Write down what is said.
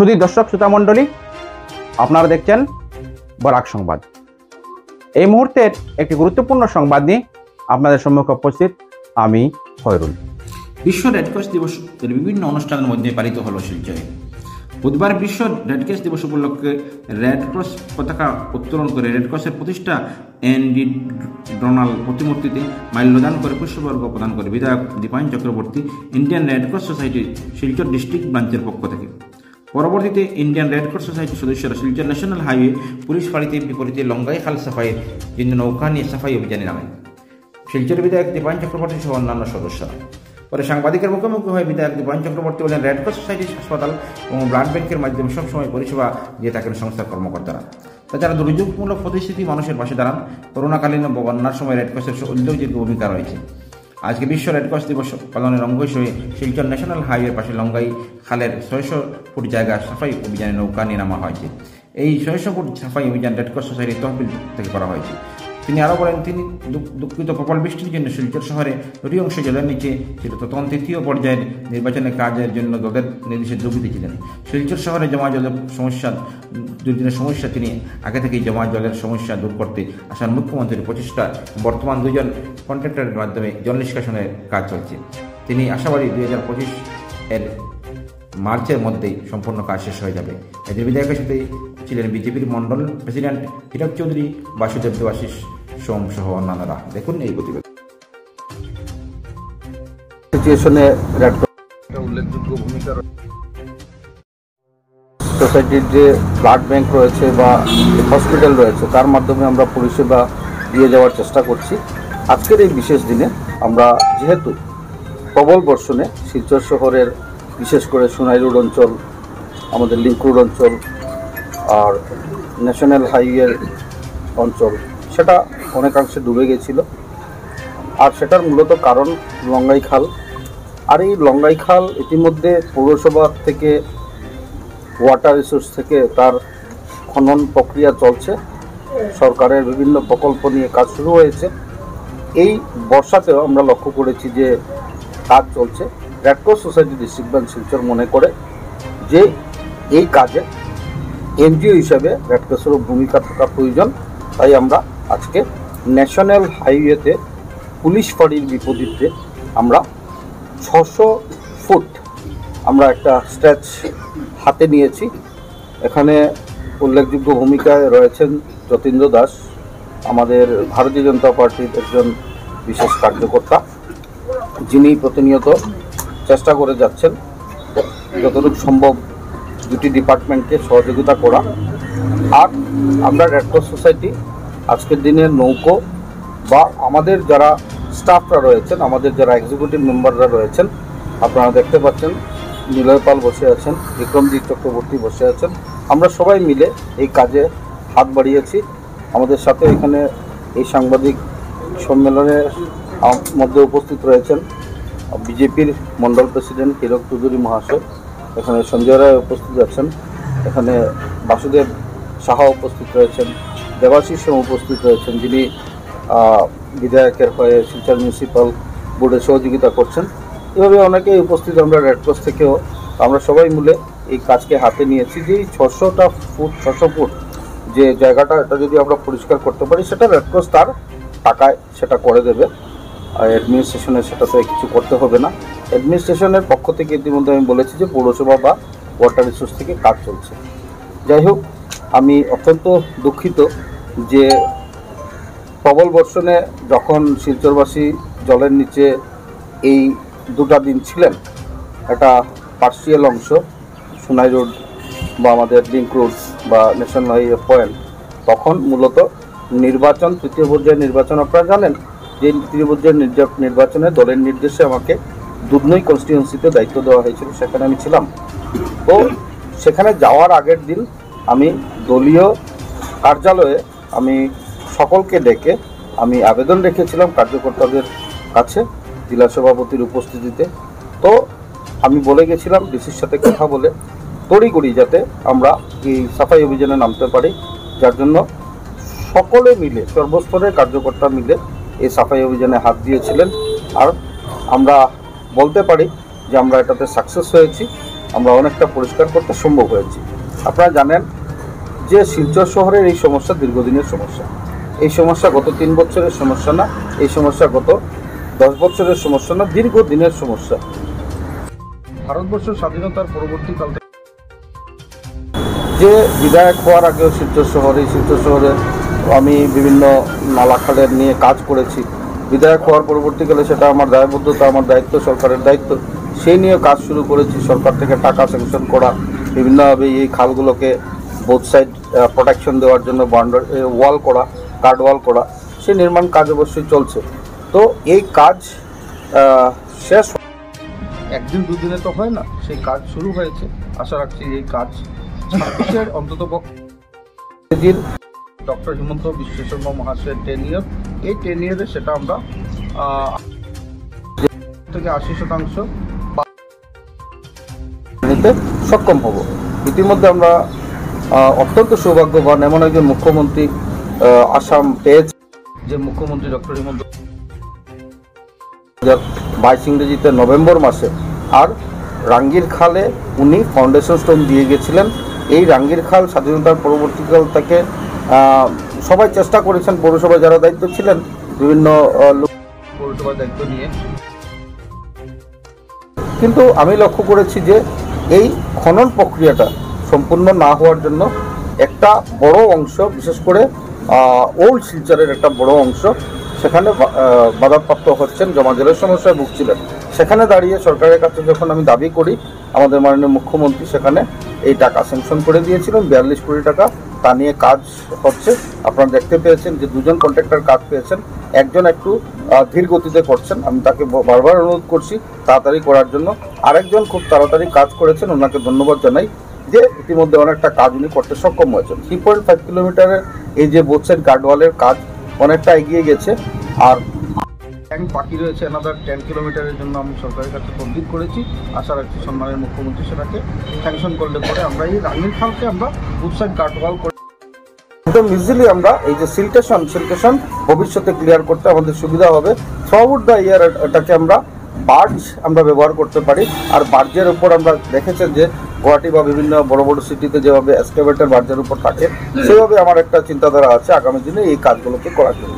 সুধী দর্শক শ্রোতা মণ্ডলী, আপনারা দেখছেন বরাক সংবাদ। এই মুহূর্তের একটি গুরুত্বপূর্ণ সংবাদ নিয়ে আপনাদের সম্মুখে উপস্থিত আমি খয়রুল। বিশ্ব রেডক্রস দিবস বিভিন্ন অনুষ্ঠানের মধ্যে পালিত হল শিলচরে। বুধবার বিশ্ব রেডক্রস দিবস উপলক্ষে রেডক্রস পতাকা উত্তোলন করে রেডক্রসের প্রতিষ্ঠা এনডি ডোনাল্ড প্রতিমূর্তিতে মাল্যদান করে পুষ্পবর্গ প্রদান করে বিধায়ক Dipayan Chakraborty Indian Red Cross society Silchar district ব্রাঞ্চের পক্ষ থেকে। পরবর্তীতে ইন্ডিয়ান রেডক্রস সোসাইটির সদস্যরা শিলচর ন্যাশনাল হাইওয়ে পুলিশ ফাঁড়িতে বিপরীতে লঙ্গাই খাল সাফাইয়ের জন্য নৌকা নিয়ে সাফাই অভিযানে নামেন শিলচর বিধায়ক দীপায়ন চক্রবর্তী সহ অন্যান্য সদস্যরা। পরে সাংবাদিকের মুখোমুখি হয়ে বিধায়ক দীপায়ন চক্রবর্তী বলেন, রেডক্রস সোসাইটি হাসপাতাল এবং ব্লাড ব্যাংকের মাধ্যমে সবসময় পরিষেবা দিয়ে থাকেন সংস্থার কর্মকর্তারা। তাছাড়া দুর্যোগমূলক পরিস্থিতি মানুষের পাশে দাঁড়ান। করোনাকালীন বন্যার সময় রেডক্রসের উল্লেখযোগ্য ভূমিকা রয়েছে। আজকে বিশ্ব রেডক্রস দিবস পালনের অঙ্গ হিসেবে শিলচর ন্যাশনাল হাইওয়ের পাশে লঙ্গাই খালের 600 ফুট জায়গা সাফাই অভিযানে নৌকা নিয়ে নামা হয়েছে। এই 600 ফুট সাফাই অভিযান রেডক্রস সোসাইটির তহবিল থেকে করা হয়েছে। তিনি আরও বলেন, তিনি দুঃখিত প্রবল বৃষ্টির জন্য শিলচর শহরে দুটি অংশ জলের নিচে ছিল। তখন তৃতীয় পর্যায়ের নির্বাচনের কাজের জন্য দলের নির্দেশে দ্রবীতে ছিলেন। শিলচর শহরে জমা জলের সমস্যা দুর্দিনের সমস্যা তিনি আগে থেকেই জমা জলের সমস্যা দূর করতে আসার মুখ্যমন্ত্রীর প্রচেষ্টা বর্তমান 2 জন কন্ট্রাক্টরের মাধ্যমে জল নিষ্কাশনের কাজ চলছে। তিনি আশাবাদী 2025-এর মার্চের মধ্যেই সম্পূর্ণ কাজ শেষ হয়ে যাবে। এদের বিধায়কের সাথে ছিলেন বিজেপির মন্ডল প্রেসিডেন্ট হীরক চৌধুরী, বাসুদেব দেবাশিস সোম সহ অন্যান্যরা। দেখুন এই প্রতিবেদন। সিচুয়েশনে উল্লেখযোগ্য ভূমিকা সোসাইটির যে ব্লাড ব্যাংক রয়েছে বা হসপিটাল রয়েছে তার মাধ্যমে আমরা পরিষেবা দিয়ে যাওয়ার চেষ্টা করছি। আজকের এই বিশেষ দিনে আমরা যেহেতু প্রবল বর্ষণে শিলচর শহরের বিশেষ করে সোনাই রোড অঞ্চল, আমাদের লিঙ্ক রোড অঞ্চল আর ন্যাশনাল হাইওয়ের অঞ্চল সেটা অনেকাংশে ডুবে গেছিল। আর সেটার মূলত কারণ লঙ্গাই খাল। আর এই লঙ্গাই খাল ইতিমধ্যে পৌরসভা থেকে ওয়াটার রিসোর্স থেকে তার খনন প্রক্রিয়া চলছে। সরকারের বিভিন্ন প্রকল্প নিয়ে কাজ শুরু হয়েছে। এই বর্ষাতেও আমরা লক্ষ্য করেছি যে কাজ চলছে। Red Cross society district branch Silchar মনে করে যে এই কাজে এনজিও হিসাবে রেডক্রসেরও ভূমিকা থাকা প্রয়োজন। তাই আমরা আজকে ন্যাশনাল হাইওয়েতে পুলিশ ফাঁড়ির বিপরীতে আমরা 600 ফুট আমরা একটা স্ট্রেচ হাতে নিয়েছি। এখানে উল্লেখযোগ্য ভূমিকায় রয়েছেন যতীন্দ্র দাস, আমাদের ভারতীয় জনতা পার্টির একজন বিশেষ কার্যকর্তা, যিনি প্রতিনিয়ত চেষ্টা করে যাচ্ছেন যতটুকু সম্ভব দুটি ডিপার্টমেন্টকে সহযোগিতা করা। আর আমরা রেডক্রস সোসাইটি আজকের দিনে নৌকো বা আমাদের যারা স্টাফরা রয়েছেন, আমাদের যারা এক্সিকিউটিভ মেম্বাররা রয়েছেন, আপনারা দেখতে পাচ্ছেন নিলয় পাল বসে আছেন, বিক্রমজিৎ চক্রবর্তী বসে আছেন, আমরা সবাই মিলে এই কাজে হাত বাড়িয়েছি। আমাদের সাথে এখানে এই সাংবাদিক সম্মেলনের মধ্যে উপস্থিত রয়েছেন বিজেপির মন্ডল প্রেসিডেন্ট হীরক চৌধুরী মহাশয়, এখানে সঞ্জয় রায় উপস্থিত আছেন, এখানে বাসুদেব সাহা উপস্থিত রয়েছেন, দেবাশিস উপস্থিত রয়েছেন, যিনি বিধায়কের হয়ে শিলচর মিউনিসিপ্যাল বোর্ডে সহযোগিতা করছেন। এভাবে অনেকেই উপস্থিত। আমরা রেডক্রস থেকেও আমরা সবাই মিলে এই কাজকে হাতে নিয়েছি যে 600 ফুট যে জায়গাটা, এটা যদি আমরা পরিষ্কার করতে পারি সেটা রেডক্রস তার টাকায় সেটা করে দেবে। আর অ্যাডমিনিস্ট্রেশনে সেটাতে কিছু করতে হবে না। অ্যাডমিনিস্ট্রেশনের পক্ষ থেকে ইতিমধ্যে আমি বলেছি যে পৌরসভা বা ওয়াটার রিসোর্স থেকে কাজ চলছে। যাই হোক, আমি অত্যন্ত দুঃখিত যে প্রবল বর্ষণে যখন শিলচরবাসী জলের নিচে এই 2টা দিন ছিলেন, একটা পার্সিয়াল অংশ সোনাই রোড বা আমাদের লিঙ্ক রোড বা ন্যাশনাল হাইওয়ে পয়েন্ট, তখন মূলত নির্বাচন, তৃতীয় পর্যায়ের নির্বাচন আপনারা জানেন যে তৃতীয় পর্যায়ের নির্বাচনে দলের নির্দেশে আমাকে দুধনই কনস্টিটিউয়েন্সিতে দায়িত্ব দেওয়া হয়েছিল, সেখানে আমি ছিলাম। তো সেখানে যাওয়ার আগের দিন আমি দলীয় কার্যালয়ে আমি সকলকে ডেকে আমি আবেদন রেখেছিলাম কার্যকর্তাদের কাছে জেলা সভাপতির উপস্থিতিতে। তো আমি বলে গেছিলাম ডিসির সাথে কথা বলে তড়িঘড়ি যাতে আমরা এই সাফাই অভিযানে নামতে পারি, যার জন্য সকলে মিলে সর্বস্তরের কার্যকর্তা মিলে এই সাফাই অভিযানে হাত দিয়েছিলেন। আর আমরা বলতে পারি যে আমরা এটাতে সাকসেস হয়েছি। আমরা অনেকটা পরিষ্কার করতে সম্ভব হয়েছে। আপনারা জানেন যে শিলচর শহরের এই সমস্যা দীর্ঘদিনের সমস্যা। এই সমস্যা গত 3 বছরের সমস্যা না, এই সমস্যা গত 10 বছরের সমস্যা না, দীর্ঘদিনের সমস্যা। ভারতবর্ষ স্বাধীনতার পরবর্তীকাল থেকে যে বিধায়ক হওয়ার আগেও শিলচর শহরে আমি বিভিন্ন নালাখালের নিয়ে কাজ করেছি। বিধায়ক হওয়ার পরবর্তীকালে সেটা আমার দায়বদ্ধতা, আমার দায়িত্ব, সরকারের দায়িত্ব, সেই নিয়ে কাজ শুরু করেছি। সরকার থেকে টাকা স্যাংশন করা, বিভিন্নভাবে এই খালগুলোকে বোথ সাইড প্রোটেকশন দেওয়ার জন্য ওয়াল করা, গার্ড ওয়াল করা, সেই নির্মাণ কাজ অবশ্যই চলছে। তো এই কাজ শেষ একদিন দুদিনে তো হয় না, সেই কাজ শুরু হয়েছে। আশা রাখছি এই কাজ 26-এর অন্ততপক্ষে ডক্টর হিমন্ত বিশ্ব শর্মা মহাশয়ের 10 ইয়ার, এই 10 ইয়ারে সেটা আমরা থেকে 80% নিতে সক্ষম হব। ইতিমধ্যে আমরা অত্যন্ত সৌভাগ্যবান, এমন একজন মুখ্যমন্ত্রী আসাম পেয়েছে, যে মুখ্যমন্ত্রী ডক্টর হিমন্ত 2022 ইংরেজিতে নভেম্বর মাসে। আর রাঙ্গির খালে উনি ফাউন্ডেশন স্টোন দিয়ে গেছিলেন। এই রাঙ্গির খাল স্বাধীনতার পরবর্তীকাল থেকে সবাই চেষ্টা করেছেন, পৌরসভায় যারা দায়িত্ব ছিলেন, বিভিন্ন পৌরসভার দায়িত্ব নিয়ে, কিন্তু আমি লক্ষ্য করেছি যে এই খনন প্রক্রিয়াটা সম্পূর্ণ না হওয়ার জন্য একটা বড় অংশ, বিশেষ করে ওল্ড শিলচরের একটা বড় অংশ সেখানে বাধাপ্রাপ্ত হচ্ছেন, জমাজলের সমস্যায় ভুগছিলেন। সেখানে দাঁড়িয়ে সরকারের কাছে যখন আমি দাবি করি, আমাদের মাননীয় মুখ্যমন্ত্রী সেখানে এই টাকা স্যাংশন করে দিয়েছিলেন, 42 কোটি টাকা। তা নিয়ে কাজ হচ্ছে। আপনারা দেখতে পেয়েছেন যে 2জন কন্ট্রাক্টর কাজ পেয়েছেন, একজন একটু ধীর গতিতে করছেন। আমি তাকে বারবার অনুরোধ করছি তাড়াতাড়ি করার জন্য। আরেকজন খুব তাড়াতাড়ি কাজ করেছেন, ওনাকে ধন্যবাদ জানাই যে ইতিমধ্যে অনেকটা কাজ উনি করতে সক্ষম হয়েছেন। 3.5 কিলোমিটারের এই যে বোথ সাইড গার্ডওয়ালের কাজ অনেকটা এগিয়ে গেছে। আর ট্যাঙ্ক বাকি রয়েছে অ্যানাদার 10 কিলোমিটারের জন্য আমি সরকারের কাছে কমপ্লিট করেছি। আশা রাখছি সম্মানের মুখ্যমন্ত্রী সেটাকে স্যাংশন করলে পরে আমরা এই রাঙ্গির খালকে আমরা বোথ সাইড গার্ডওয়াল করে একদম ইজিলি আমরা এই যে সিলটেশন ভবিষ্যতে ক্লিয়ার করতে আমাদের সুবিধা হবে। থ্রুআউট দ্য ইয়ার এটাকে আমরা বার্জ আমরা ব্যবহার করতে পারি। আর বার্জের উপর আমরা দেখেছেন যে গুয়াহাটি বা বিভিন্ন বড় বড় সিটিতে যেভাবে এক্সকাভেটর বার্জের উপর থাকে, সেভাবে আমার একটা চিন্তাধারা আছে আগামী দিনে এই কাজগুলোকে করার জন্য।